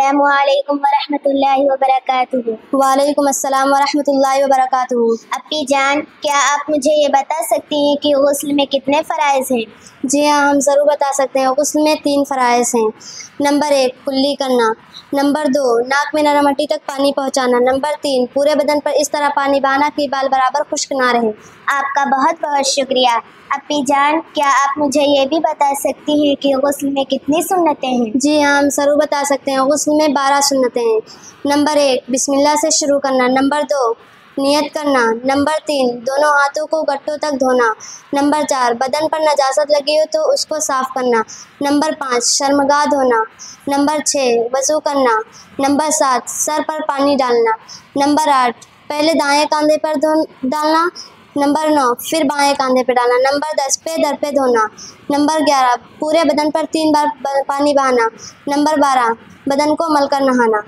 अस्सलामुअलैकुम वरहमतुल्लाहि वबरकातुहू। वालेकुम अस्सलाम वरहमतुल्लाहि वबरकातुहू। अप्पी जान, क्या आप मुझे ये बता सकती हैं कि गुस्ल में कितने फ़राइज़ हैं? जी हाँ, हम ज़रूर बता सकते हैं। गुस्ल में 3 फ़राइज़ हैं। नंबर 1 कुल्ली करना, नंबर 2 नाक में नरम हड्डी तक पानी पहुँचाना, नंबर 3 पूरे बदन पर इस तरह पानी बहाना कि बाल बराबर खुश्क ना रहे। आपका बहुत बहुत शुक्रिया। अप्पी जान, क्या आप मुझे ये भी बता सकती हैं कि गुस्ल में कितनी सुन्नतें हैं? जी हाँ, हम ज़रूर बता सकते हैं। गुस्ल में 12 सुन्नतें हैं। नंबर 1 बिस्मिल्लाह से शुरू करना, नंबर 2 नियत करना, नंबर 3 दोनों हाथों को गट्टों तक धोना, नंबर 4 बदन पर नजासत लगी हो तो उसको साफ़ करना, नंबर 5 शर्मगाह धोना, नंबर 6 वज़ू करना, नंबर 7 सर पर पानी डालना, नंबर 8 पहले दाएं कंधे पर डालना, नंबर 9 फिर बाएं कंधे पर डालना, नंबर 10 पे दर पे धोना, नंबर 11 पूरे बदन पर 3 बार पानी बहाना, नंबर 12 बदन को मलकर नहाना।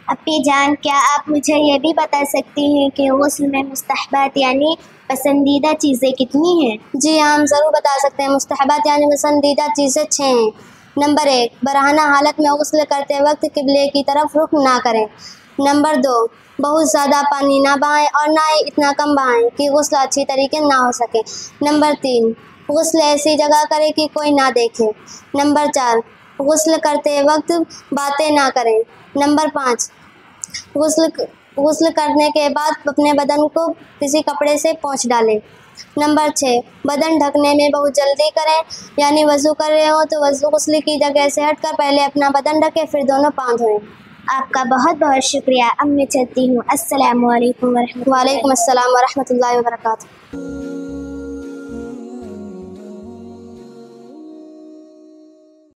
अप्पी जान, क्या आप मुझे ये भी बता सकती हैं कि गुस्ल में मुस्तहबात यानी पसंदीदा चीज़ें कितनी हैं? जी हाँ, हम ज़रूर बता सकते हैं। मुस्तहबात यानी पसंदीदा चीज़ें 6 हैं। नंबर 1 बरहना हालत में गुस्ल करते वक्त क़िबले की तरफ रुख ना करें। नंबर 2 बहुत ज़्यादा पानी ना बहाएं और ना ही इतना कम बहाएं कि गुस्ल अच्छी तरीके ना हो सके। नंबर 3 गुस्ल ऐसी जगह करें कि कोई ना देखे। नंबर 4 गुस्ल करते वक्त बातें ना करें। नंबर 5 गुस्ल करने के बाद अपने बदन को किसी कपड़े से पोंछ डालें। नंबर 6 बदन ढकने में बहुत जल्दी करें, यानी वज़ू कर रहे हो तो वज़ू गुस्ल की जगह से हटकर पहले अपना बदन ढकें फिर दोनों पाँव धोएं। आपका बहुत बहुत शुक्रिया। अब मैं चलती हूँ। अस्सलामुअलैकुम वरहमतुल्लाहि। वालेकुम अस्सलाम वरहमतुल्लाहि वबरकातुहू।